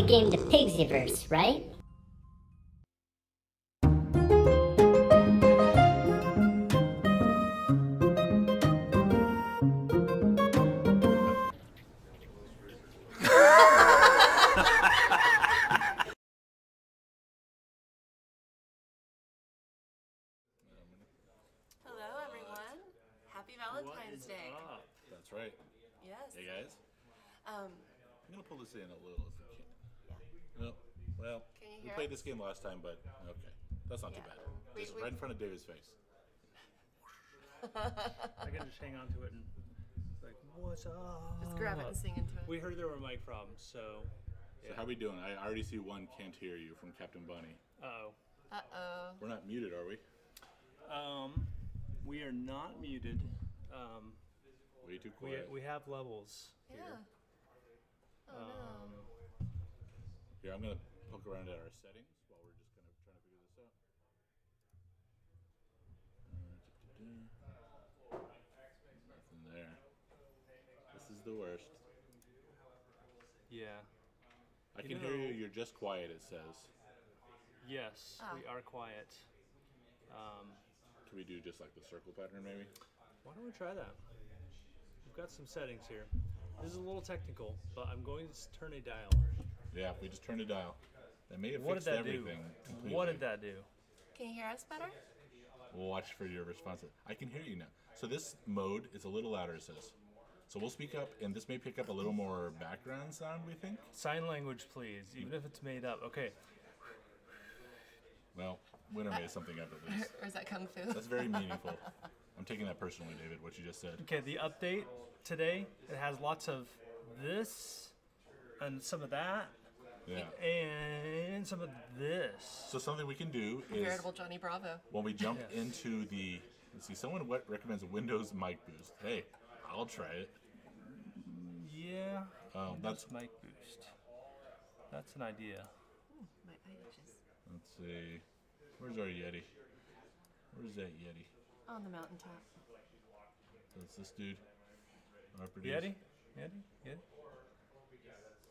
the game to Playful, right? Hello, everyone. Happy Valentine's Day. That's right. Yes. Hey, guys. I'm going to pull this in a little if we can. Well, Can you we hear played us? this game last time, but okay. That's not too bad. Just right in front of David's face. I can just hang on to it and like, what's up? Just grab it and sing into it. We heard there were mic problems, so. So how we doing? I already see one can't hear you from Captain Bunny. Uh-oh. Uh-oh. We're not muted, are we? We are not muted. Way too quiet. We have levels Yeah. here. Oh, no. Here, I'm going to poke around at our settings while we're just kind of trying to figure this out. Nothing there. This is the worst. Yeah. I can hear you. You're just quiet, it says. Yes, we are quiet. Can we do just like the circle pattern, maybe? Why don't we try that? We've got some settings here. This is a little technical, but I'm going to turn a dial. Yeah, if we just turn a dial. That may have What fixed did that everything do? completely. What did that do? Can you hear us better? We'll watch for your response. I can hear you now. So this mode is a little louder, it says. So we'll speak up, and this may pick up a little more background sound, we think. Sign language, please, even if it's made up. Okay. Well, Winner made something up at least. Or is that Kung Fu? That's very meaningful. I'm taking that personally, David, what you just said. Okay, the update today, it has lots of this and some of that. Yeah. And some of this. So something we can do is Veritable Johnny Bravo. when we jump into the, let's see, someone recommends Windows mic boost. Hey, I'll try it. Yeah. Oh, that's mic boost. That's an idea. My eye itches. Let's see. Where's our Yeti? Where's that Yeti? On the mountaintop. That's this dude. Our producer. Yeti? Yeti? Yeti?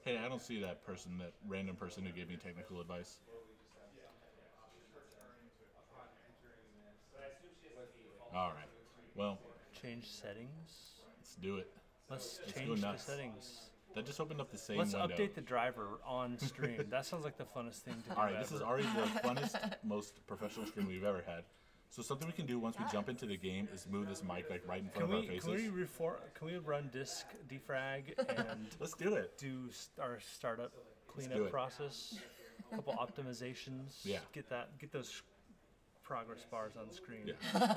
Hey, I don't see that person, that random person who gave me technical advice. All right. Well, Change settings. let's do it. Let's Let's go change the nuts. settings. That just opened up the same Let's window. update the driver on stream. That sounds like the funnest thing to do. All right, this is ever. already the funnest, most professional stream we've ever had. So something we can do once we jump into the game is move this mic like right in front of our faces. Can we run disk defrag and Let's do it. do our startup do cleanup it. process? A couple optimizations. Yeah. Get those progress bars on the screen. Yeah.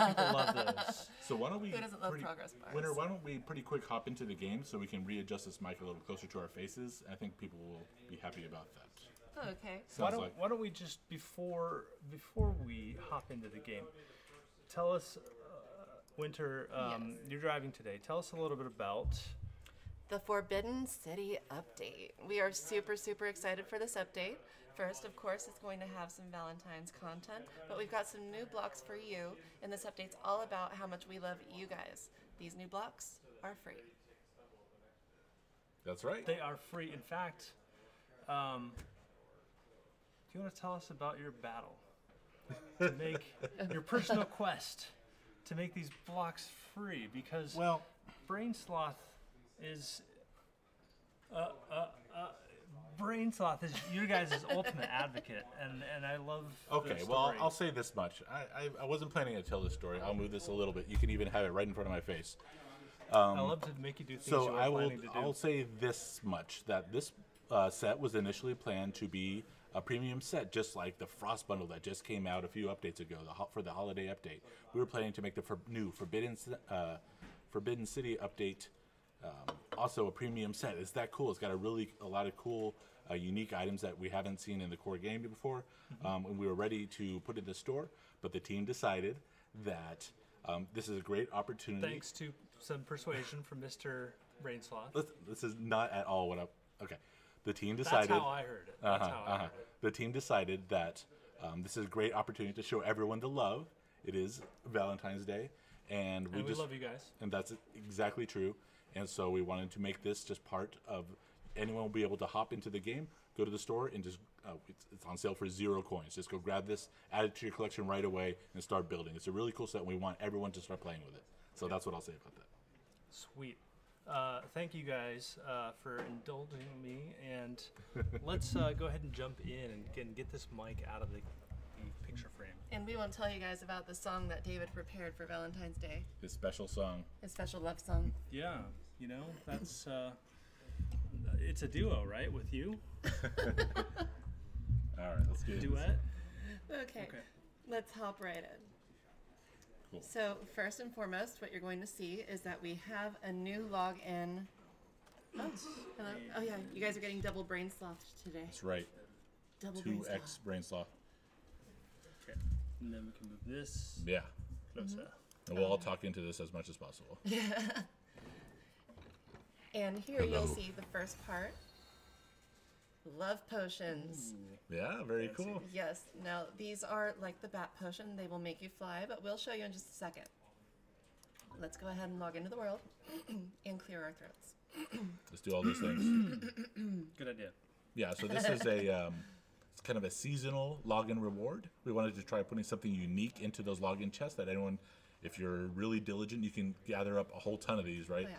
People love those. So why don't we Who doesn't love progress bars? Winner, why don't we pretty quick hop into the game so we can readjust this mic a little closer to our faces? I think people will be happy about that. Oh, okay. Why don't we just before we hop into the game, tell us, Winter, Yes. you're driving today. Tell us a little bit about. The Forbidden City update. We are super, super excited for this update. First, of course, it's going to have some Valentine's content, but we've got some new blocks for you, and this update's all about how much we love you guys. These new blocks are free. That's right. They are free. In fact, do you want to tell us about your battle to make your personal quest to make these blocks free? Because Well, Brain Sloth is Brain Sloth is you guys' ultimate advocate, and I love. okay, the well, story. I'll say this much. I wasn't planning to tell this story. I'll move this a little bit. You can even have it right in front of my face. I love to make you do things you So were planning to do. I'll say this much, that this set was initially planned to be a premium set, just like the Frost bundle that just came out a few updates ago for the holiday update. We were planning to make the new Forbidden City update also a premium set. It's that cool. It's got a lot of cool, unique items that we haven't seen in the core game before. And we were ready to put in the store, but the team decided that this is a great opportunity. Thanks to some persuasion from Mr. Brain Sloth. This is not at all what I. Okay, the team decided. That's how I heard it. That's how I heard it. The team decided that this is a great opportunity to show everyone the love. It is Valentine's Day, and we love you guys. And that's exactly true. And so we wanted to make this just part of. Anyone will be able to hop into the game, go to the store and just it's on sale for 0 coins. Just go grab this, add it to your collection right away, and start building. It's a really cool set. And we want everyone to start playing with it. So that's what I'll say about that. Sweet. Thank you guys for indulging me, and let's go ahead and jump in and get this mic out of the picture frame. And we won't tell you guys about the song that David prepared for Valentine's Day. His special song. His special love song. Yeah, you know, that's it's a duo, right, with you? All right, let's get Duet? Okay, let's hop right in. Cool. So first and foremost, what you're going to see is that we have a new login. Oh, hello. Oh yeah, you guys are getting double brain sloth today. That's right. Double brain 2x sloth. brain sloth. Okay. And then we can move this Yeah. closer. And we'll all talk into this as much as possible. And here you'll see the first part. Love potions. Yeah, very cool. Yes. Now these are like the bat potion. They will make you fly, but we'll show you in just a second. Let's go ahead and log into the world and clear our throats. Let's do all those things. Good idea. Yeah, so this is a it's kind of a seasonal login reward. We wanted to try putting something unique into those login chests that anyone, if you're really diligent, you can gather up a whole ton of these, right?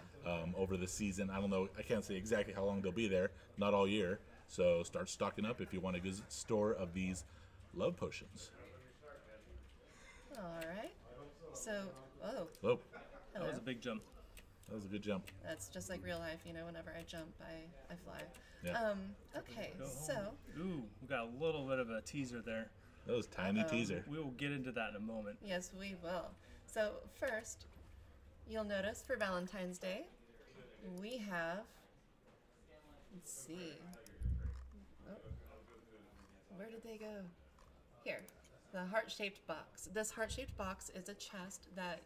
Over the season. I don't know, I can't say exactly how long they'll be there, not all year. So start stocking up if you want a good store of these love potions. All right. So, oh, Whoa, That was a big jump. that was a good jump. that's just like real life. You know, whenever I jump, I fly. Yeah. Okay, Go so home. Ooh, we got a little bit of a teaser there. That was tiny teaser. We will get into that in a moment. yes, we will. So first, you'll notice for Valentine's Day, we have. Let's see. Oh, where did they go? Here, the heart-shaped box. This heart-shaped box is a chest that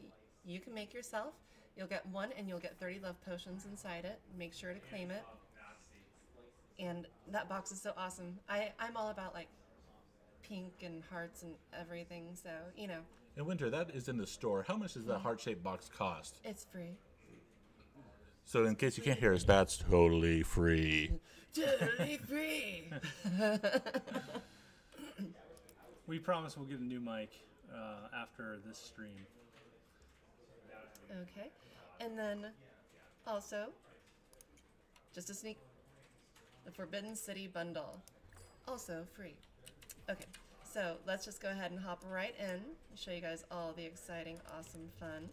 you can make yourself. You'll get 1 and you'll get 30 love potions inside it. Make sure to claim it. And that box is so awesome. I'm all about like pink and hearts and everything, so you know. In winter, that is in the store. How much does that heart-shaped box cost? It's free. So in case you can't hear us, that's totally free. Totally free. We promise we'll get a new mic after this stream. Okay, and then also just a sneak. The Forbidden City bundle, also free. Okay, so let's just go ahead and hop right in and show you guys all the exciting, awesome fun.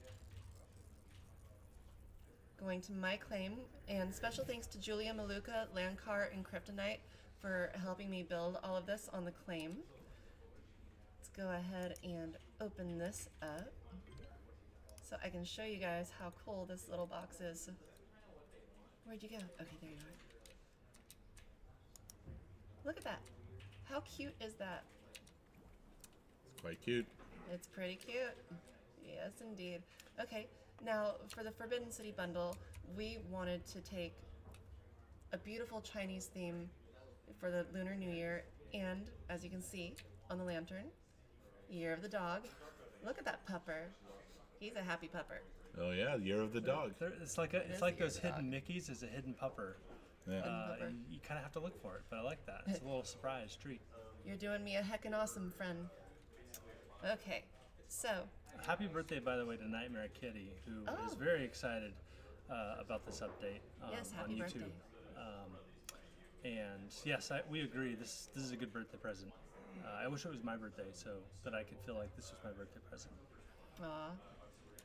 Going to my claim, and special thanks to Julia Maluka, Landcar, and Kryptonite for helping me build all of this on the claim. Let's go ahead and open this up so I can show you guys how cool this little box is. Where'd you go? Okay, there you are. Look at that. How cute is that? It's quite cute. It's pretty cute. Yes, indeed. Okay, now for the Forbidden City bundle, we wanted to take a beautiful Chinese theme for the Lunar New Year, and as you can see on the lantern, Year of the Dog. Look at that pupper. He's a happy pupper. Oh yeah, Year of the Dog. It's like is like the those year of the hidden Mickeys is a hidden pupper. Yeah. Pupper. And you kind of have to look for it, but I like that. It's a little surprise treat. You're doing me a heckin' awesome, friend. Okay, so Happy birthday, by the way, to Nightmare Kitty, who is Oh. very excited about this update Yes, on happy YouTube. birthday. And yes, we agree. This is a good birthday present. I wish it was my birthday, so that I could feel like this was my birthday present. aw,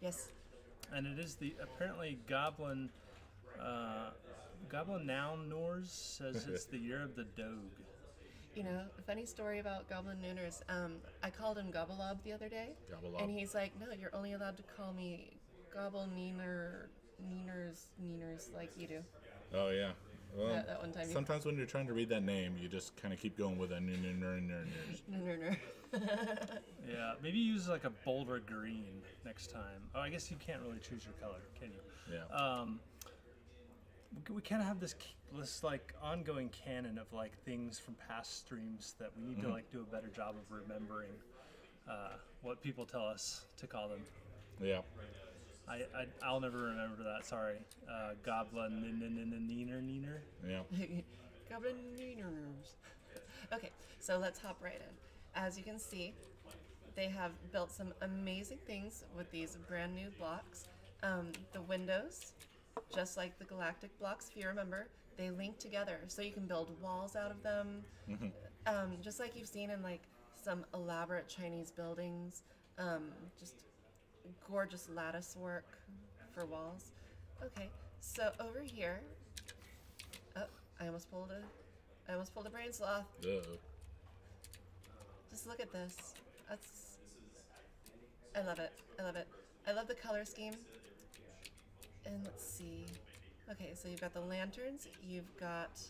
yes. And it is the apparently Goblin Noun Nors says it's the year of the Doge. You know, a funny story about Goblin Nooners. I called him Gobblelob the other day. Gobblelob. And he's like, no, you're only allowed to call me Gobble Neeners like you do. Oh yeah. Well, That one time you- sometimes when you're trying to read that name, you just kind of keep going with a Ner. Yeah, maybe use like a bolder green next time. Oh, I guess you can't really choose your color, can you? Yeah. We kind of have this like ongoing canon of like things from past streams that we need to like do a better job of remembering what people tell us to call them. Yeah. I'll never remember that. Sorry, Goblin Neener. Yeah. Carabiners. Okay, so let's hop right in. As you can see, they have built some amazing things with these brand new blocks. The windows, just like the galactic blocks, if you remember, they link together, so you can build walls out of them, just like you've seen in like some elaborate Chinese buildings. Just gorgeous lattice work for walls. Okay, so over here, oh, I almost pulled a brain sloth. Just look at this. I love it. I love it. I love the color scheme. And let's see. Okay, so you've got the lanterns. You've got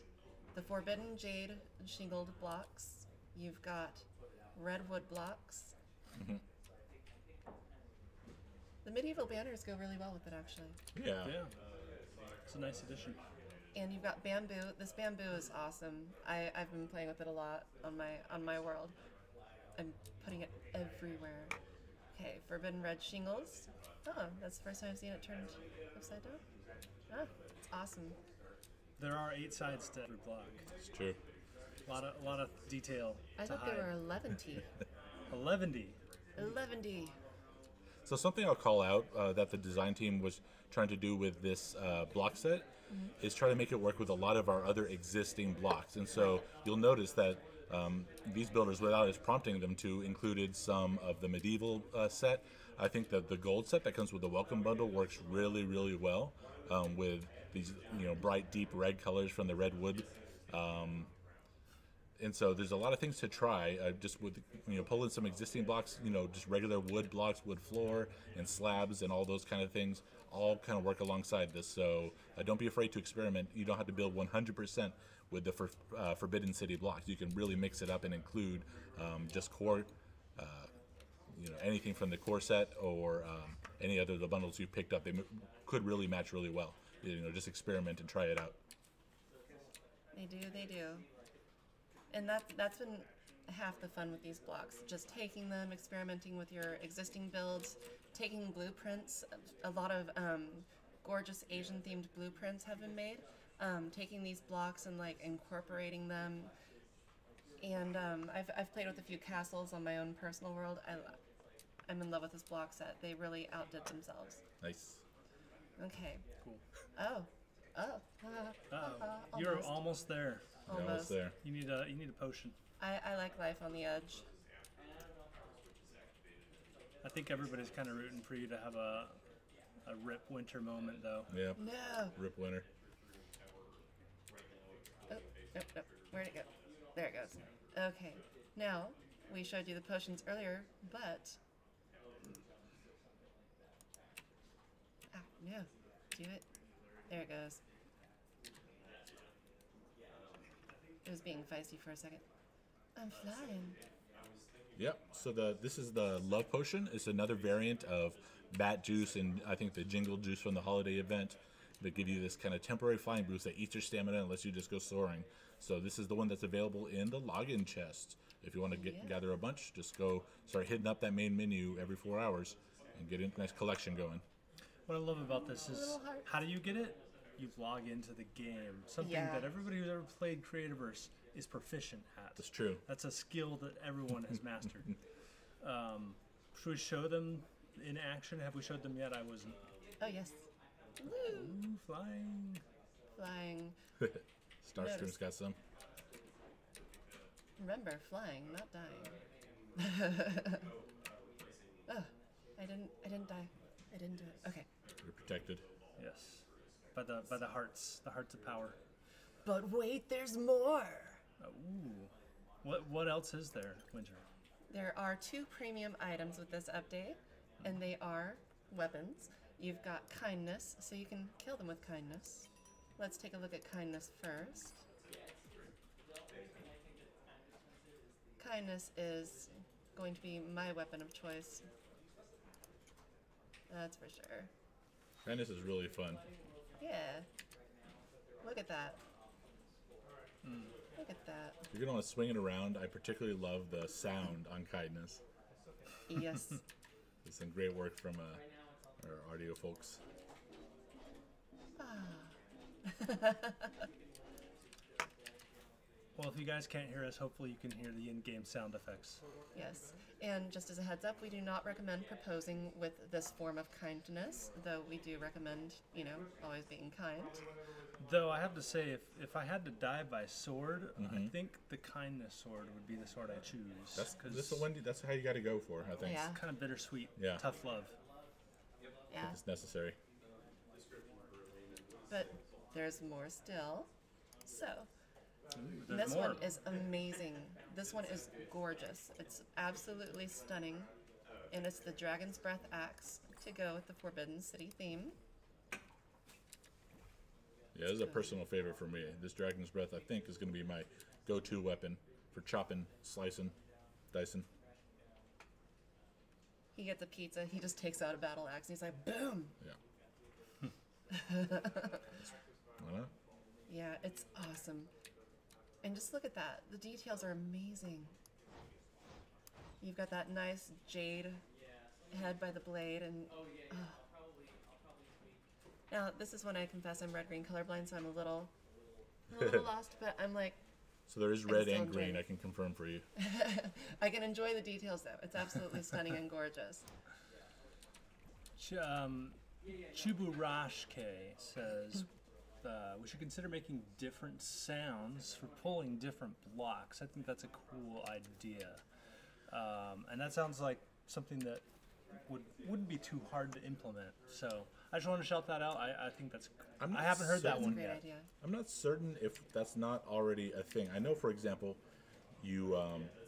the Forbidden Jade shingled blocks. You've got redwood blocks. The medieval banners go really well with it, actually. Yeah. Yeah. It's a nice addition. And you've got bamboo. This bamboo is awesome. I've been playing with it a lot on my world. I'm putting it everywhere. Okay, forbidden red shingles. Oh, that's the first time I've seen it turned upside down. Ah, it's awesome. There are 8 sides to every block. It's true. A lot of detail. I thought there were 11D. 11D. 11D. So something I'll call out that the design team was trying to do with this block set is try to make it work with a lot of our other existing blocks. And so you'll notice that these builders, without us prompting them to, included some of the medieval set. I think that the gold set that comes with the welcome bundle works really, really well with these bright, deep red colors from the redwood. And so there's a lot of things to try. Just with pull in some existing blocks, just regular wood blocks, wood floor, and slabs, and all those kind of things, all kind of work alongside this. So don't be afraid to experiment. You don't have to build 100% with the Forbidden City blocks. You can really mix it up and include just core, anything from the core set or any other of the bundles you picked up. They could really match really well. Just experiment and try it out. They do. And that's been half the fun with these blocks. Just taking them, experimenting with your existing builds, taking blueprints. A lot of gorgeous Asian-themed blueprints have been made. Taking these blocks and like incorporating them. And I've played with a few castles on my own personal world. I'm in love with this block set. They really outdid themselves. Nice. Okay. Cool. Almost. You're almost there. Almost there. You need a potion. I like life on the edge. I think everybody's kind of rooting for you to have a rip winter moment, though. Yeah. No. Rip winter. Oh, nope. Where'd it go? There it goes. Okay. Now, we showed you the potions earlier, but... no. Do it. There it goes. It was being feisty for a second. I'm flying. Yep. So this is the Love Potion. It's another variant of Bat Juice and I think the Jingle Juice from the holiday event that give you this kind of temporary flying boost that eats your stamina and lets you just go soaring. So this is the one that's available in the login chest. If you want to gather a bunch, just go start hitting up that main menu every 4 hours and get a nice collection going. What I love about this is, how do you get it? You log into the game. Something that everybody who's ever played Creativerse is proficient at. That's true. That's a skill that everyone has mastered. Should we show them in action? Have we showed them yet? I wasn't. Oh, yes. Woo! Ooh, flying. Flying. Starstream's got some. Remember, flying, not dying. Oh, I didn't die. I didn't do it. Okay. You're protected. Yes. By the hearts of power. But wait, there's more. Ooh. What else is there, Winter? There are 2 premium items with this update, and they are weapons. You've got kindness, so you can kill them with kindness. Let's take a look at kindness first. Kindness is going to be my weapon of choice. That's for sure. Kindness is really fun. Yeah. Look at that. Look at that. You're going to want to swing it around. I particularly love the sound on kindness. Yes. It's some great work from our audio folks. Well, if you guys can't hear us, hopefully you can hear the in-game sound effects. Yes. And just as a heads up, we do not recommend proposing with this form of kindness, though we do recommend, always being kind. Though I have to say, if I had to die by sword, I think the kindness sword would be the sword I choose. That's how you got to go for, I think. Yeah. Kind of bittersweet, Yeah. tough love. Yeah. It's necessary. But there's more still. So, There's this more. one is amazing. This one is gorgeous. It's absolutely stunning. And it's the Dragon's Breath axe to go with the Forbidden City theme. Yeah, this is a personal favorite for me. This Dragon's Breath, I think, is going to be my go-to weapon for chopping, slicing, dicing. He gets a pizza, he just takes out a battle axe, and he's like, boom! Yeah. Why not? Yeah, it's awesome. And just look at that. The details are amazing. You've got that nice jade head by the blade, and now this is when I confess I'm red-green colorblind, so I'm a little lost, but I'm like, So there is red still and green, enjoying it. I can confirm for you. I can enjoy the details though. It's absolutely stunning and gorgeous. Chuburashke says we should consider making different sounds for pulling different blocks. I think that's a cool idea, and that sounds like something that wouldn't be too hard to implement. So I just want to shout that out. I think that's. I haven't heard that That's a one great yet. idea. I'm not certain if that's not already a thing. I know, for example, you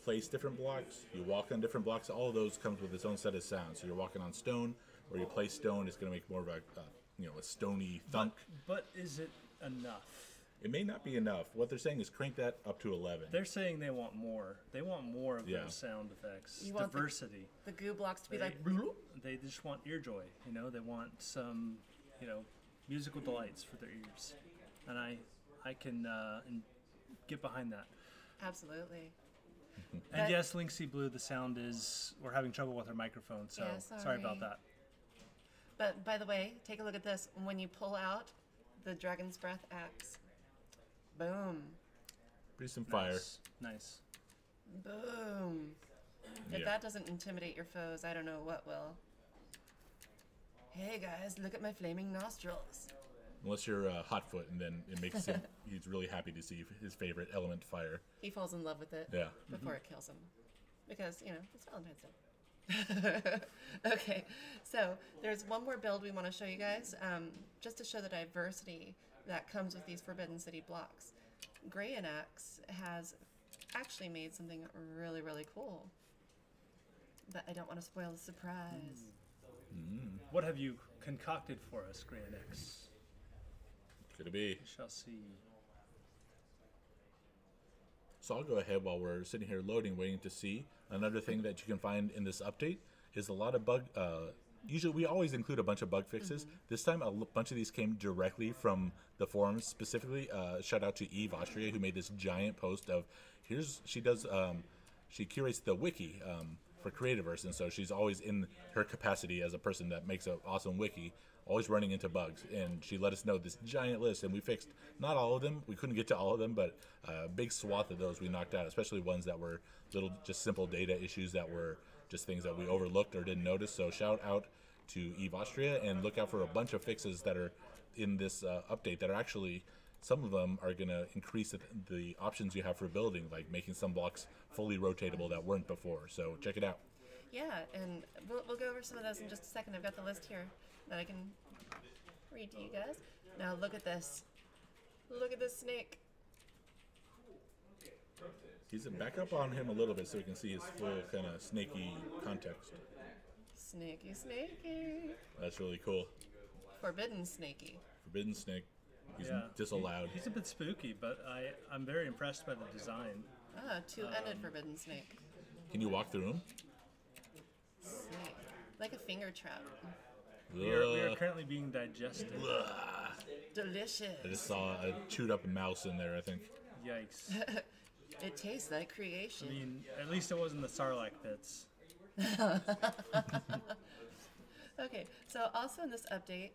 place different blocks, you walk on different blocks. All of those comes with its own set of sounds. So you're walking on stone, or you place stone, it's going to make more of a a stony thunk. But is it enough? It may not be enough. What they're saying is crank that up to 11. They're saying they want more. They want more of Yeah. those sound effects. You want Diversity. The goo blocks to be like, They just want ear joy. They want some, musical delights for their ears, and I can get behind that. absolutely. And But- yes, Linksy Blue, the sound is we're having trouble with our microphone, so Yeah, sorry about sorry. that. But by the way, take a look at this. When you pull out the Dragon's Breath axe, boom, Pretty some fire. Nice. boom. If Yeah. that doesn't intimidate your foes, I don't know what will. Hey guys, look at my flaming nostrils. Unless you're Hotfoot, and then it makes him, he's really happy to see his favorite element, fire. He falls in love with it Yeah. before it kills him. Because, it's Valentine's Day. Okay, so there's one more build we want to show you guys, just to show the diversity that comes with these Forbidden City blocks. Greyanax has actually made something really, really cool. But I don't want to spoil the surprise. What have you concocted for us, Greyanax? Could it be? We shall see. So I'll go ahead while we're sitting here loading, waiting to see. Another thing that you can find in this update is a lot of bug. Usually, we always include a bunch of bug fixes. This time, bunch of these came directly from the forums. Specifically, shout out to Eve Austria, who made this giant post of she curates the wiki for Creativerse, and so she's always in her capacity as a person that makes an awesome wiki, always running into bugs. And she let us know this giant list, and we fixed not all of them. We couldn't get to all of them, but a big swath of those we knocked out, especially ones that were little, just simple data issues that were just things that we overlooked or didn't notice. So shout out to Eve Austria, and look out for a bunch of fixes that are in this update that are actually, some of them are going to increase the options you have for building, like making some blocks fully rotatable that weren't before. So check it out. Yeah, and we'll go over some of those in just a second. I've got the list here that I can read to you guys. Now look at this. Look at this snake. He's back up on him a little bit so we can see his full kind of snaky context. Snaky, snaky. That's really cool. Forbidden snaky. Forbidden snake. He's Yeah. disallowed. He's a bit spooky, but I'm very impressed by the design. Ah, two-ended forbidden snake. Can you walk through him? Snake. Like a finger trap. We are Ugh. currently being digested. Delicious. I just saw a chewed up mouse in there, I think. Yikes. It tastes like creation. I mean, at least it wasn't the Sarlacc pits. Okay, so also in this update,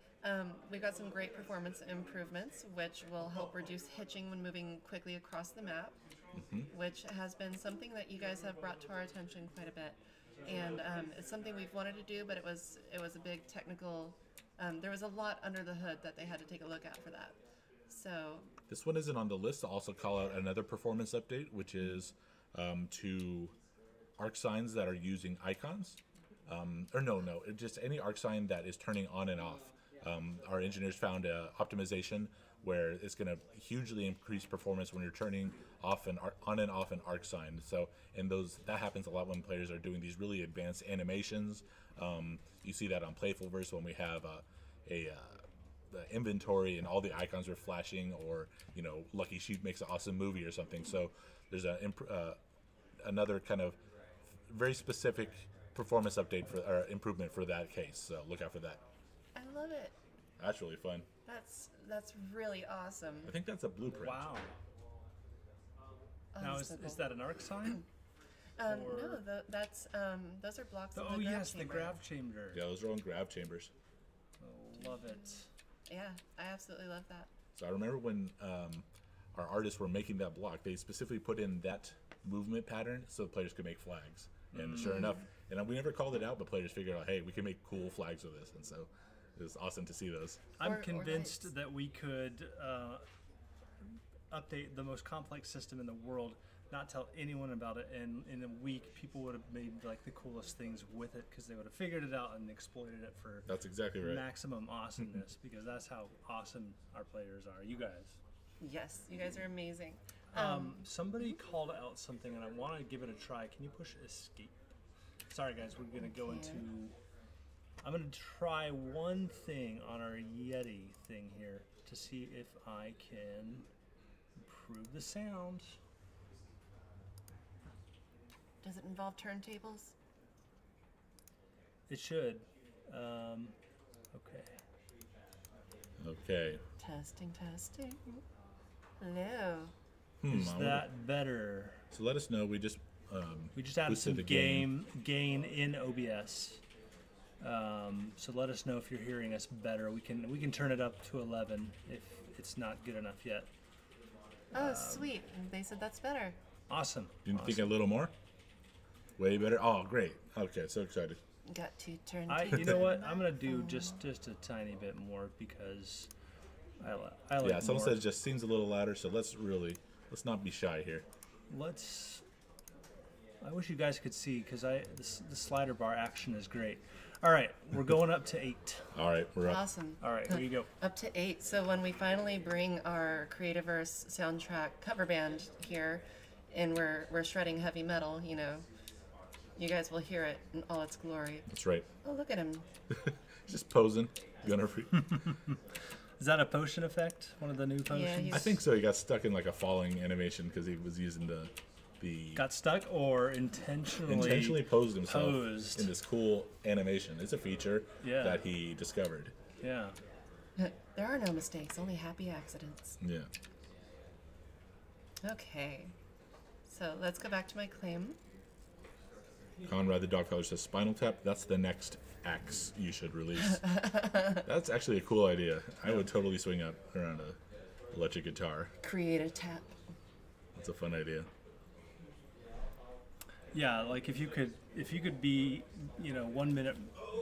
we've got some great performance improvements, which will help reduce hitching when moving quickly across the map. which has been something that you guys have brought to our attention quite a bit. And it's something we've wanted to do, but it was a big technical. There was a lot under the hood that they had to take a look at for that. So This one isn't on the list. I'll also call out another performance update, which is to arc signs that are using icons. Just any arc sign that is turning on and off. Our engineers found an optimization where it's going to hugely increase performance when you're turning off on and off an arc sign. So, that happens a lot when players are doing these really advanced animations. You see that on Playfulverse when we have the inventory and all the icons are flashing, or Lucky Sheep makes an awesome movie or something. So there's another kind of very specific performance update or improvement for that case. So look out for that. I love it. That's really fun. That's really awesome. I think that's a blueprint. Wow. Oh, Now, that's so is cool. that an arc sign? No, that's those are blocks. Oh, in the grav yes, the chamber. grav chamber. Yeah, those are on grav chambers. Oh, love it. Yeah, I absolutely love that. So I remember when our artists were making that block, they specifically put in that movement pattern so the players could make flags. And sure enough, and we never called it out, but players figured out, hey, we can make cool flags with this. And so it was awesome to see those. I'm Or convinced lights. that we could update the most complex system in the world, not tell anyone about it, and in a week people would have made like the coolest things with it because they would have figured it out and exploited it for That's exactly right. maximum awesomeness because that's how awesome our players are. You guys. Yes, you guys are amazing. Somebody called out something and I want to give it a try. Can you push escape? Sorry guys, we're going to go into... I'm going to try one thing on our Yeti thing here to see if I can improve the sound. Does it involve turntables? It should. Okay. Okay. Testing. Hello. Is I wonder- that better? So let us know. We just added boosted some the gain in OBS. So let us know if you're hearing us better. We can turn it up to 11 if it's not good enough yet. Oh, sweet. They said that's better. Awesome. Didn't think a little more? Way better. Oh, great. Okay, so excited. Got to turn. You know what? I'm gonna do just a tiny bit more because I like Yeah, someone more. said it just seems a little louder, so let's not be shy here. I wish you guys could see because the slider bar action is great. All right, we're going up to 8. All right, we're up. Awesome. All right, here you go. Up to 8. So when we finally bring our Creativerse soundtrack cover band here, and we're shredding heavy metal, you guys will hear it in all its glory. That's right. Oh, look at him. Just posing. Gunner. Is that a potion effect? One of the new potions? he's- I think so. He got stuck in like a falling animation because he was using the Got stuck or intentionally posed himself posed. in this cool animation. It's a feature Yeah. that he discovered. Yeah. There are no mistakes, only happy accidents. Yeah. Okay. So let's go back to my claim. Conrad the dog collar says Spinal Tap. That's the next axe you should release. That's actually a cool idea. I would totally swing up around a electric guitar. Create a tap. That's a fun idea. Yeah, like if you could be, 1 minute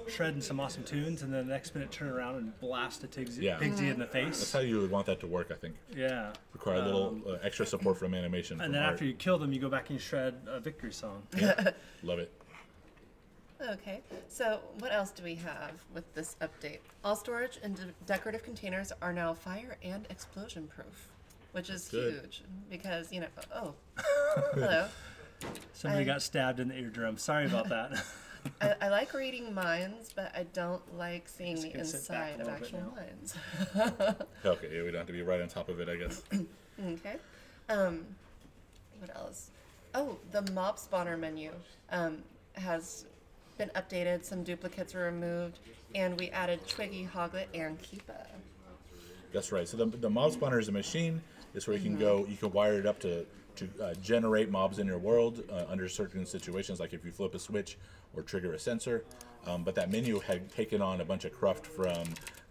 shredding some awesome tunes and then the next minute turn around and blast a Pigsy Yeah. in the That's face. how you would want that to work, I think. Yeah. Require a little extra support from animation. And from then art. after you kill them, you go back and you shred a victory song. Love it. Okay, so what else do we have with this update? All storage and decorative containers are now fire and explosion proof, which is good. huge because, oh, hello. Somebody I- got stabbed in the eardrum. Sorry about that. I like reading minds, but I don't like seeing the gonna sit back inside a of little bit actual now. minds. Okay, yeah, we don't have to be right on top of it, I guess. Okay. What else? Oh, the mob spawner menu has been updated. Some duplicates were removed, and we added Twiggy, Hoglet, and Keepa. That's right. So the mob spawner is a machine. It's where you can go. You can wire it up to generate mobs in your world under certain situations, like if you flip a switch or trigger a sensor. But that menu had taken on a bunch of cruft from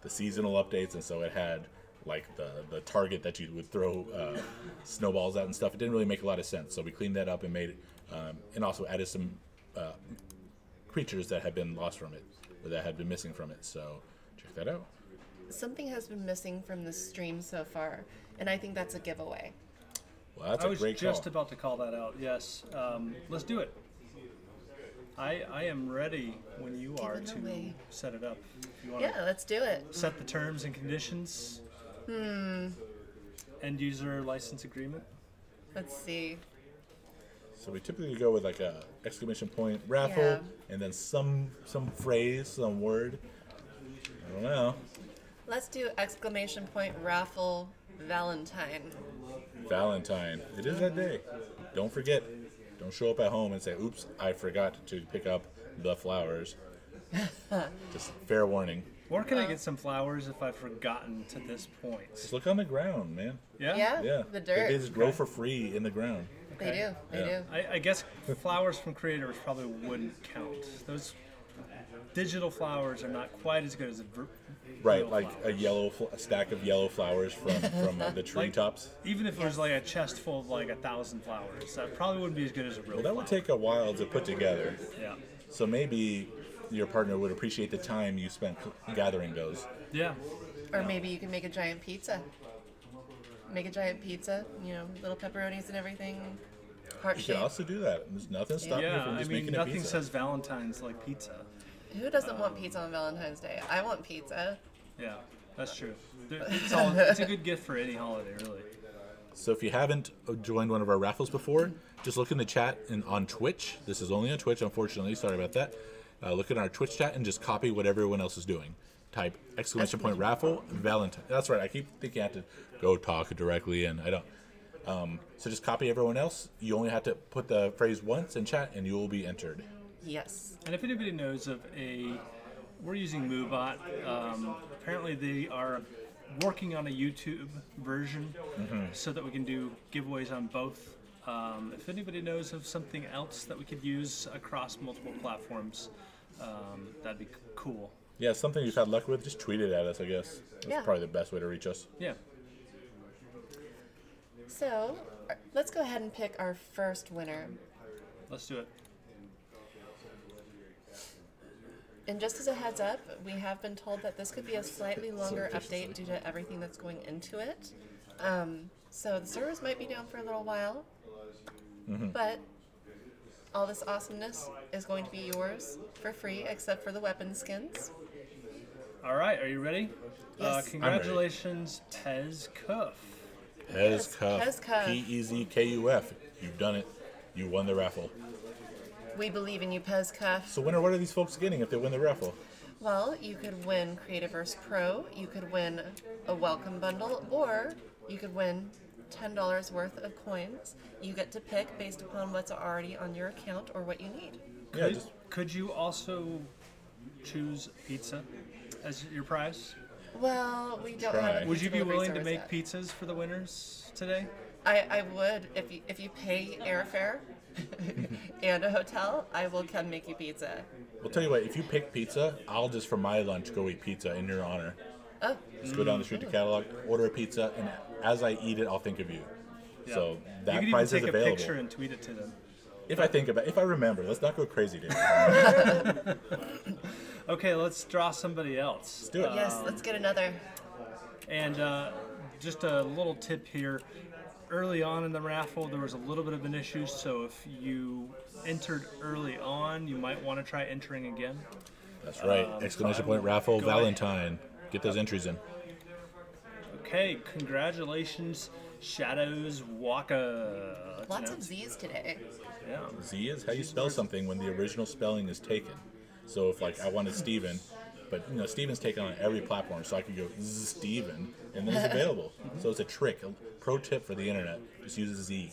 the seasonal updates, and so it had like the target that you would throw snowballs at and stuff. It didn't really make a lot of sense. So we cleaned that up and made it, and also added some creatures that had been lost from it, or that had been missing from it. So check that out. Something has been missing from the stream so far, and I think that's a giveaway. Well, that's I a was great just call. about to call that out. Yes, let's do it. I am ready when you are it to away. set it up. If you want Yeah, let's do it. to set the terms and conditions. End user license agreement. Let's see. So we typically go with like a exclamation point raffle, Yeah. and then some phrase, some word. I don't know. Let's do exclamation point raffle Valentine. Valentine. It is that day. Don't forget. Don't show up at home and say, "Oops, I forgot to pick up the flowers." Just fair warning. Where can I get some flowers if I've forgotten to this point? Just look on the ground, man. Yeah? Yeah, Yeah. the dirt. They just grow for free in the ground. They do. They Yeah. do. I guess flowers from Creativerse probably wouldn't count. Those digital flowers are not quite as good as Right, real like flowers. a stack of yellow flowers from the treetops. Even if it was like a chest full of like 1,000 flowers, that probably wouldn't be as good as a real Well, that would flower. take a while to put together. Yeah. So maybe your partner would appreciate the time you spent gathering those. Yeah. Or maybe you can make a giant pizza. Make a giant pizza, little pepperonis and everything. Heart You shape. can also do that. There's nothing stopping you Yeah, from I just mean, making a nothing pizza. says Valentine's like pizza. Who doesn't want pizza on Valentine's Day? I want pizza. Yeah, that's true. It's a good gift for any holiday, really. So if you haven't joined one of our raffles before, just look in the chat and on Twitch. This is only on Twitch, unfortunately. Sorry about that. Look in our Twitch chat and just copy what everyone else is doing. Type exclamation point raffle Valentine. That's right. I keep thinking I have to go talk directly, and I don't. So just copy everyone else. You only have to put the phrase once in chat, and you will be entered. Yes. And if anybody knows of we're using MooBot. Apparently they are working on a YouTube version so that we can do giveaways on both. If anybody knows of something else that we could use across multiple platforms, that'd be cool. Yeah, something you've had luck with, just tweet it at us, I guess. That's Yeah. probably the best way to reach us. Yeah. So, let's go ahead and pick our first winner. Let's do it. And just as a heads up, we have been told that this could be a slightly longer update due to everything that's going into it. So the servers might be down for a little while, but all this awesomeness is going to be yours for free, except for the weapon skins. All right, are you ready? Yes. Congratulations, Tez Cuff. Pezcuff. Pezcuff. P-E-Z-K-U-F. You've done it. You won the raffle. We believe in you, Pezcuff. So what are these folks getting if they win the raffle? Well, you could win Creativerse Pro, you could win a welcome bundle, or you could win $10 worth of coins. You get to pick based upon what's already on your account or what you need. Yeah, just Could you also choose pizza as your prize? Well, we don't Try. have a Would you pizza be delivery willing to service make yet. pizzas for the winners today? I would if you pay airfare and a hotel, I will come make you pizza. We'll tell you what, if you pick pizza, I'll just for my lunch go eat pizza in your honor. Oh, Just go down the street to Catalog, order a pizza, and as I eat it, I'll think of you. So You that could even prize take is a available. picture and tweet it to them. If I remember, let's not go crazy, dude. Okay, let's draw somebody else. Let's do it. yes, let's get another. And just a little tip here. Early on in the raffle, there was a little bit of an issue, so if you entered early on, you might want to try entering again. That's right. Exclamation point raffle go ahead. Valentine. Get those entries in. Okay, congratulations, Shadows Waka. Let's Lots of announce- Z's today. Yeah. Z is how you spell something when the original spelling is taken. So if like I wanted Steven, but Steven's taken on every platform, so I could go Steven, and then it's available. So it's a trick, a pro tip for the internet. Just use a Z.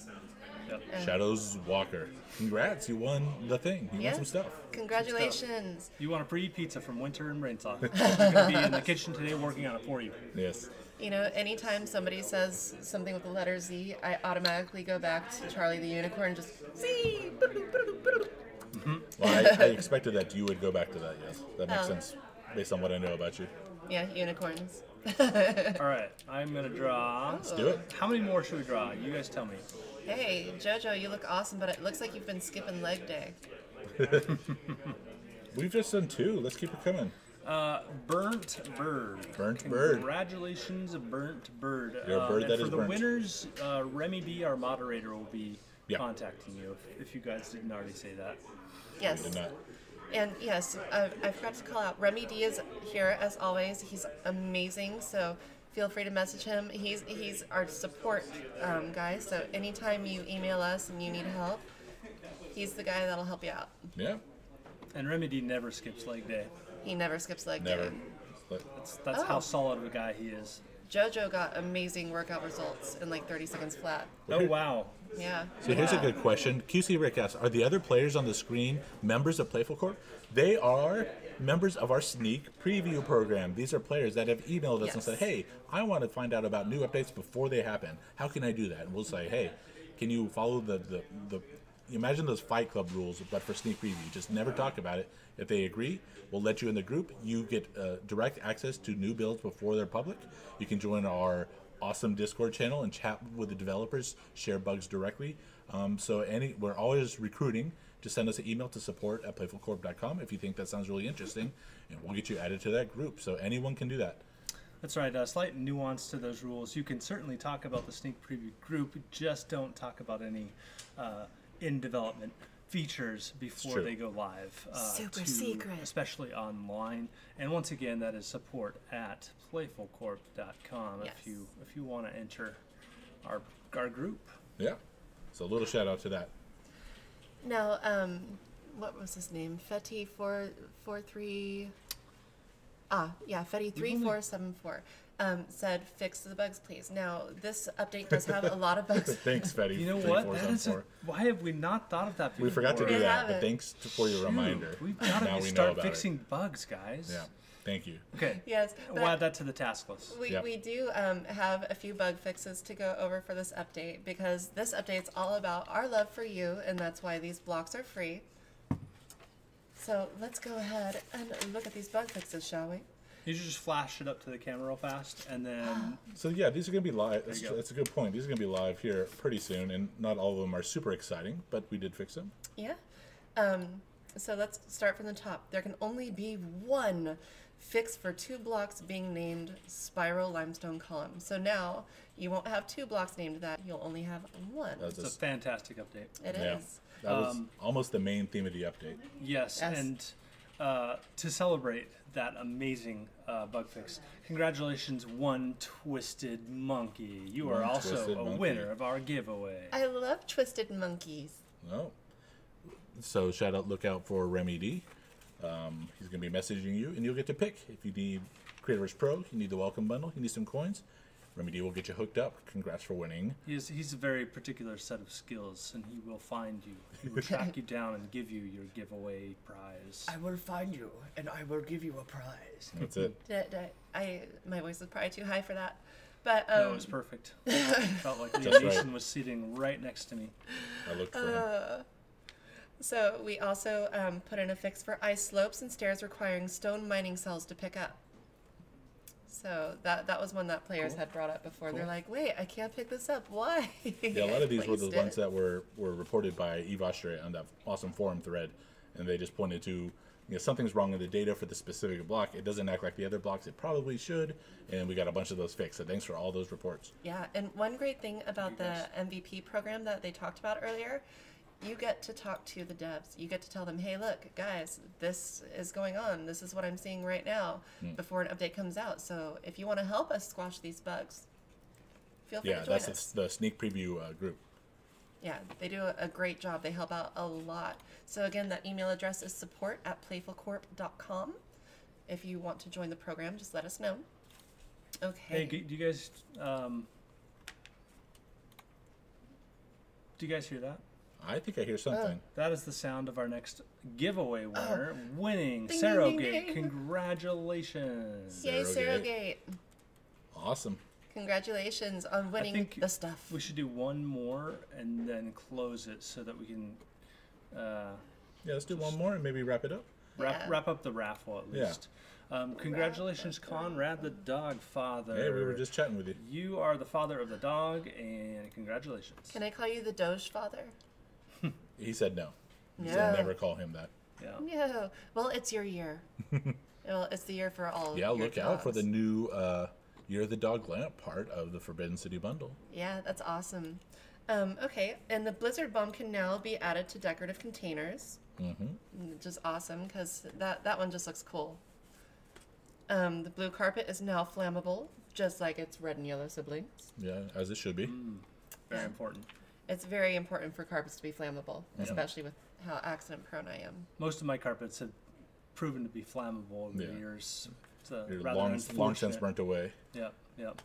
Yep. Shadows Walker. Congrats, you won the thing. You won some stuff. Congratulations. You want a free pizza from Winter and Rainsaw. We're going to be in the kitchen today working on it for you. Yes. Anytime somebody says something with the letter Z, I automatically go back to Charlie the Unicorn, just Z. Well, I expected that you would go back to that. Yes, that makes Oh. sense based on what I know about you. Yeah, unicorns. All right, I'm gonna draw. Let's do it. How many more should we draw? You guys tell me. Hey, Jojo, you look awesome, but it looks like you've been skipping leg day. We've just done 2. Let's keep it coming. Burnt Bird. Burnt Bird. Congratulations, Burnt Bird. You're a bird and that for is the burnt. winners, Remy D, our moderator, will be Yeah. contacting you if you guys didn't already say that. Yes. Did not. And yes, I forgot to call out. Remy D is here as always. He's amazing, so feel free to message him. He's our support guy, so anytime you email us and you need help, he's the guy that'll help you out. Yeah. And Remy D never skips leg day. He never skips leg Never. day. That's Oh. how solid of a guy he is. Jojo got amazing workout results in like 30 seconds flat. Oh wow. Yeah. So here's a good question. QC Rick asks, are the other players on the screen members of Playful Corp? They are members of our sneak preview program. These are players that have emailed us and Yes. said, hey, I want to find out about new updates before they happen. How can I do that? And we'll say, hey, can you follow the imagine those Fight Club rules, but for sneak preview. Just never talk about it. If they agree, we'll let you in the group. You get direct access to new builds before they're public. You can join our awesome Discord channel and chat with the developers, share bugs directly. We're always recruiting. Just send us an email to support@playfulcorp.com if you think that sounds really interesting, and we'll get you added to that group. So anyone can do that. That's right. A slight nuance to those rules. You can certainly talk about the sneak preview group, just don't talk about any in development features before true. they go live. Super secret. Especially online. And once again, that is support@playfulcorp.com Yes. if you want to enter our group. Yeah. So a little shout out to that. Now, what was his name? Fetty443. Fetty3474 said, "Fix the bugs, please." Now, this update does have a lot of bugs. Thanks, Fetty. You know what? That is why have we not thought of that before? We forgot to do We that, haven't. but thanks for your reminder. We've got Now to we know start about fixing bugs, guys. it. Yeah. Thank you. Okay. Yes, We'll add but that to the task list. Yep. we do have a few bug fixes to go over for this update, because this update's all about our love for you, and that's why these blocks are free. So let's go ahead and look at these bug fixes, shall we? You should just flash it up to the camera real fast, and then So yeah, these are going to be live. you go. That's a good point. These are going to be live here pretty soon, and not all of them are super exciting, but we did fix them. Yeah. So let's start from the top. There can only be one fix for 2 blocks being named Spiral Limestone Column. So now you won't have 2 blocks named that. You'll only have one. That's it's a fantastic update. It yeah. is. That was almost the main theme of the update. Yes, Yes. and to celebrate that amazing bug fix, congratulations, One Twisted Monkey. You are One also Twisted a Monkey. winner of our giveaway. I love twisted monkeys. No. So look out for Remy D. He's going to be messaging you, and you'll get to pick. If you need Creativerse Pro, you need the welcome bundle, you need some coins, Remy D will get you hooked up. Congrats for winning. He's a very particular set of skills, and he will find you. He will track you down and give you your giveaway prize. I will find you, and I will give you a prize. That's it. My voice was probably too high for that. But No, it was perfect. Felt like That's Liam right. Neeson was sitting right next to me. I looked for him. so we also put in a fix for ice slopes and stairs requiring stone mining cells to pick up. So that was one that players had brought up before. They're like, wait, I can't pick this up. Why? Yeah, a lot of these were the Placed ones it. that were reported by Eve Austria on that awesome forum thread, and they just pointed to, something's wrong in the data for the specific block. It doesn't act like the other blocks. It probably should, and we got a bunch of those fixed. So thanks for all those reports. Yeah, and one great thing about the MVP program that they talked about earlier, you get to talk to the devs. You get to tell them, hey, look, guys, this is going on. This is what I'm seeing right now before an update comes out. So if you want to help us squash these bugs, feel free Yeah, to join that's us. the sneak preview group. Yeah, they do a great job. They help out a lot. So again, that email address is support@playfulcorp.com. If you want to join the program, just let us know. Hey, Okay. do you guys hear that? I think I hear something. That is the sound of our next giveaway winner, winning Ding, Sarah ding, ding, Gate. ding. Congratulations! Yay, Surrogate. Surrogate. Awesome. Congratulations on winning think the stuff. We should do one more and then close it so that we can Yeah, let's do one more and maybe wrap it up. Yeah. wrap up the raffle at Yeah. least. Congratulations, Conrad, the dog father. Hey, we were just chatting with you. You are the father of the dog, and congratulations. Can I call you the Doge father? He said no. He No. said never call him that. Yeah. No. Well, it's your year. Well, it's the year for all. Yeah, your look out for dogs. the new Year of the Dog Lamp part of the Forbidden City bundle. Yeah, that's awesome. Okay, and the Blizzard Bomb can now be added to decorative containers, which is awesome because that one just looks cool. The blue carpet is now flammable, just like its red and yellow siblings. Yeah, as it should be. Very important. It's very important for carpets to be flammable, especially with how accident prone I am. Most of my carpets have proven to be flammable over the Yeah. years. It's You're rather long since unfortunate. burnt away. Yeah.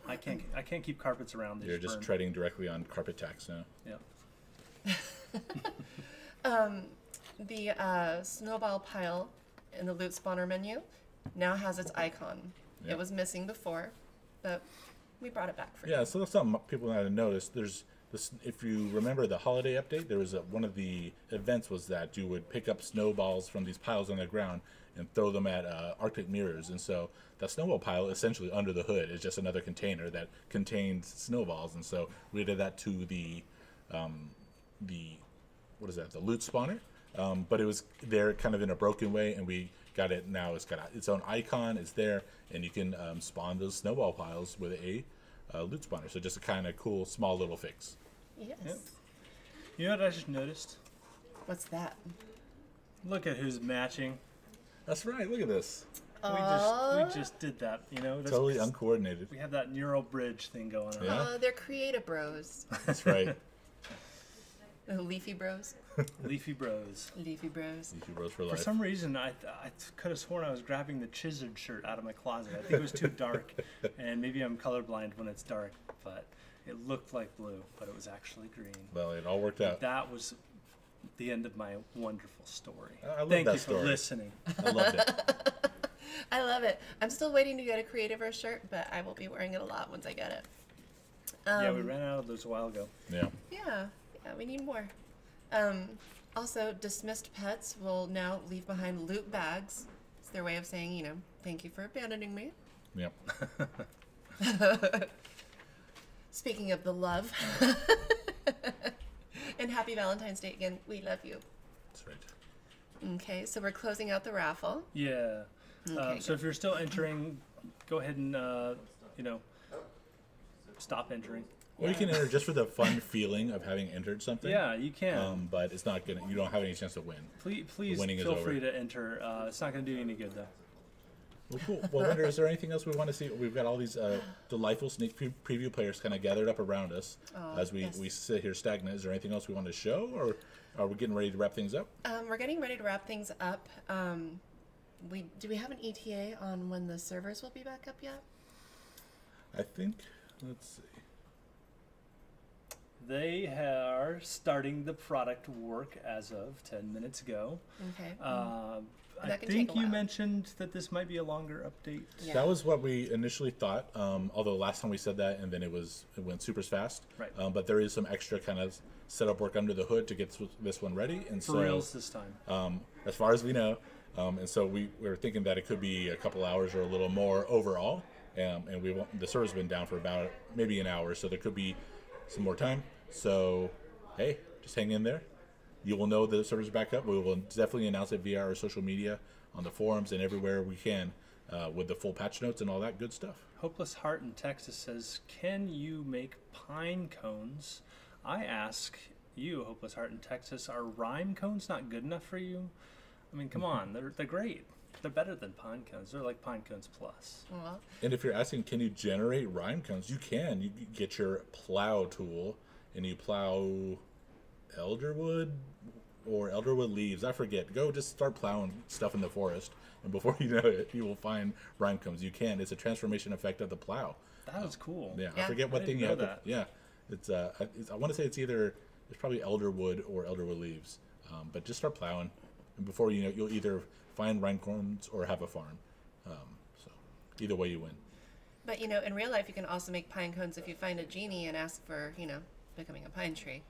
I can't keep carpets around. They You're just burn. treading directly on carpet tacks now. Yeah. The snowball pile in the loot spawner menu now has its icon. Yeah. It was missing before, but we brought it back for you. Yeah, so that's something people had to notice. There's this, if you remember the holiday update, there was one of the events was that you would pick up snowballs from these piles on the ground and throw them at Arctic mirrors, and so that snowball pile essentially under the hood is just another container that contains snowballs, and so we did that to the what is that, the loot spawner, but it was there kind of in a broken way, and we got it now. It's got its own icon. It's there, and you can spawn those snowball piles with a loot spawner. So just a kind of cool, small little fix. Yes. Yep. You know what I just noticed? What's that? Look at who's matching. That's right. Look at this. We just did that. You know, that's Totally uncoordinated. We have that neural bridge thing going on. Yeah. They're creative bros. That's right. Leafy bros. Leafy Bros. Leafy bros. Leafy Bros for For life. some reason, I could have sworn I was grabbing the Chizzard shirt out of my closet. I think it was too dark, and maybe I'm colorblind when it's dark, but it looked like blue, but it was actually green. Well, it all worked out. That was the end of my wonderful story. I love Thank that you story. for listening. I loved it. I love it. I'm still waiting to get a Creativerse shirt, but I will be wearing it a lot once I get it. Yeah, we ran out of those a while ago. Yeah. Yeah, we need more. Also, dismissed pets will now leave behind loot bags. It's their way of saying, thank you for abandoning me. Yep. Speaking of the love. And happy Valentine's Day again. We love you. That's right. Okay, so we're closing out the raffle. Yeah. Okay, So if you're still entering, go ahead and, stop entering. Or you can enter just for the fun feeling of having entered something. Yeah, you can. But it's not gonna. You don't have any chance to win. Please winning is feel over. free to enter. It's not going to do you any good, though. Well, cool. Well, Wonder, is there anything else we want to see? We've got all these delightful sneak preview players kind of gathered up around us as we sit here stagnant. Is there anything else we want to show, or are we getting ready to wrap things up? We're getting ready to wrap things up. Do we have an ETA on when the servers will be back up yet? I think. Let's see. They are starting the product work as of 10 minutes ago. Okay. I That can think take a you while. mentioned that this might be a longer update. Yeah. That was what we initially thought. Although last time we said that, and then it went super fast. Right. But there is some extra kind of setup work under the hood to get this one ready. And For so, reals this time. as far as we know, and so we were thinking that it could be a couple hours or a little more overall. And the server's been down for about maybe an hour, so there could be some more time. So, hey, just hang in there. You will know the server's back up. We will definitely announce it via our social media, on the forums, and everywhere we can, with the full patch notes and all that good stuff. Hopeless Heart in Texas says, can you make pine cones? I ask you, Hopeless Heart in Texas, are rime cones not good enough for you? I mean, come on, they're great. They're better than pine cones. They're like pine cones plus. Well, And if you're asking, can you generate rime cones? You can. You get your plow tool, and you plow elderwood or elderwood leaves. I forget. Go just start plowing stuff in the forest, and before you know it, you will find rime cones. You can. It's a transformation effect of the plow. That was cool. Yeah, Yeah. I forget what I thing didn't you know have. that. Yeah, it's I want to say it's probably elderwood or elderwood leaves. But just start plowing, and before you know, you'll either find rime cones or have a farm. So either way, you win. but in real life, you can also make pine cones if you find a genie and ask for, becoming a pine tree.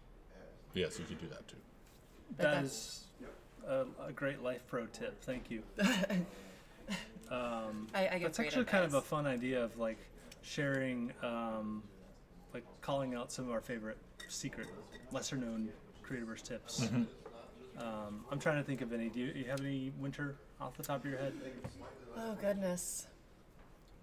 Yes, you could do that too. But That that's- is a great life pro tip. Thank you. I I give That's great actually kind of a advice. fun idea of like sharing, like calling out some of our favorite secret, lesser known Creativerse tips. I'm trying to think of any. Do you have any winter off the top of your head? Oh goodness.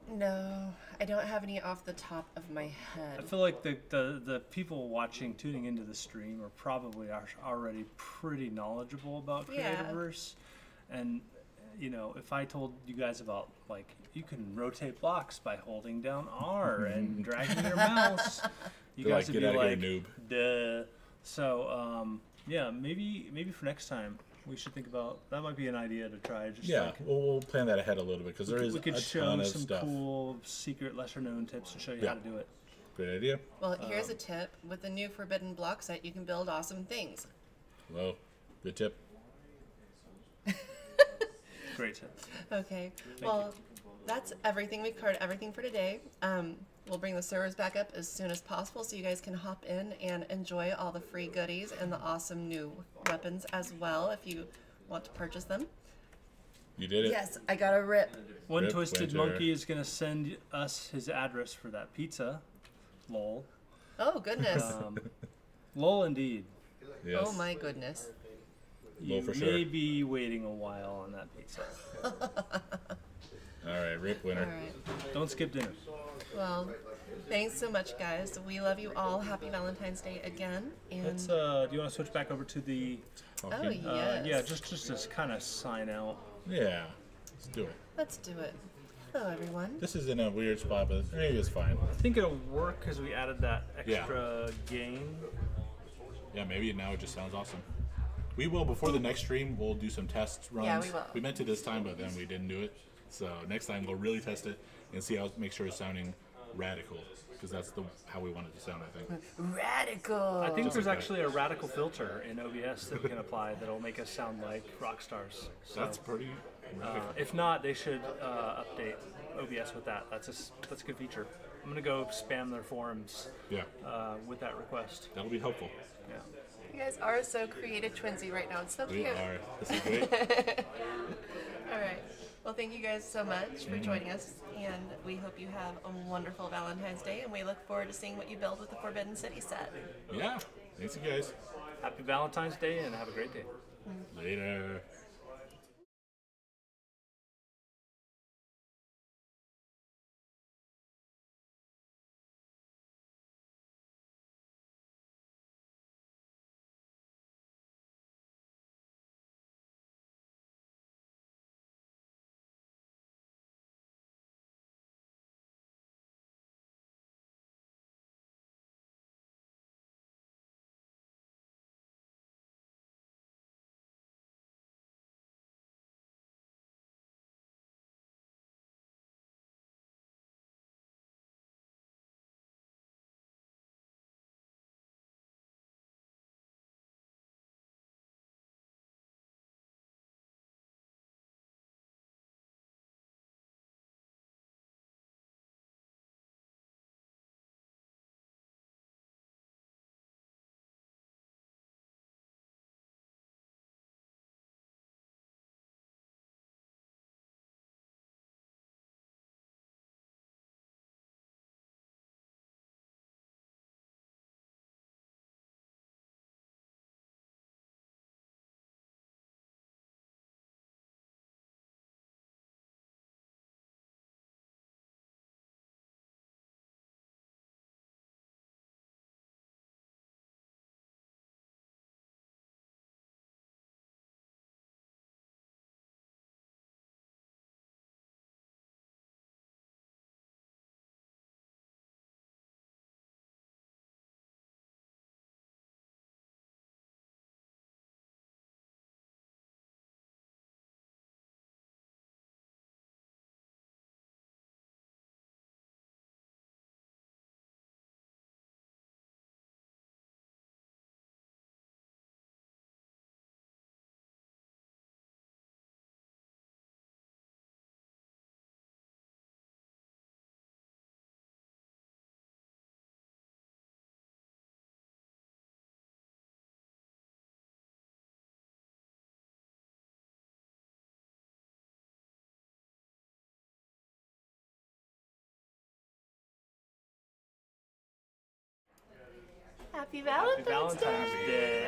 No, I don't have any off the top of my head. I feel like the people tuning into the stream are probably already pretty knowledgeable about Yeah. Creativerse. And, you know, if I told you guys about, like, you can rotate blocks by holding down R and dragging your mouse, you They're guys like, would "Get be outta like, here, duh. So, yeah, maybe for next time we should think about, that might be an idea to try. Just Yeah, like, we'll plan that ahead a little bit because there is we could a show ton of some stuff. cool secret lesser known tips and show you Yeah. how to do it. Great idea. Well, here's a tip. With the new Forbidden block set, you can build awesome things. Well, good tip. Great tip. Okay. Well, that's everything. We've covered everything for today. We'll bring the servers back up as soon as possible so you guys can hop in and enjoy all the free goodies and the awesome new weapons as well if you want to purchase them. You did it. Yes, I got a rip. One Rip Twisted Winter. Monkey is going to send us his address for that pizza. Lol. Oh, goodness. Lol indeed. Yes. Oh, my goodness. Lol You for may sure. be waiting a while on that pizza. All right, Rip Winter. All right. Don't skip dinner. Well, thanks so much, guys. We love you all. Happy Valentine's Day again. And Let's. Do you want to switch back over to the? oh, Okay. yes. Yeah, just to kind of sign out. Yeah, let's do it. Let's do it. Hello, everyone. This is in a weird spot, but maybe it's fine. I think it'll work because we added that extra gain. Yeah, maybe now it just sounds awesome. We will, before the next stream, we'll do some test runs. Yeah, we will. We meant to this time, but then we didn't do it. So next time we'll really test it and see how make sure it's sounding radical, because that's how we want it to sound, I think. Radical. I think Just there's like that. actually a radical filter in OBS that we can apply that'll make us sound like rock stars. So, That's pretty radical. if not, they should update OBS with that. That's a good feature. I'm gonna go spam their forums Yeah, with that request. that'll be helpful. Yeah. You guys are so creative twinsy right now. It's so We cute. are. This is great. All right. Well, thank you guys so much for joining us, and we hope you have a wonderful Valentine's Day, and we look forward to seeing what you build with the Forbidden City set. Yeah. Thanks, you guys. Happy Valentine's Day and have a great day. Later. Happy Valentine's, Valentine's Day.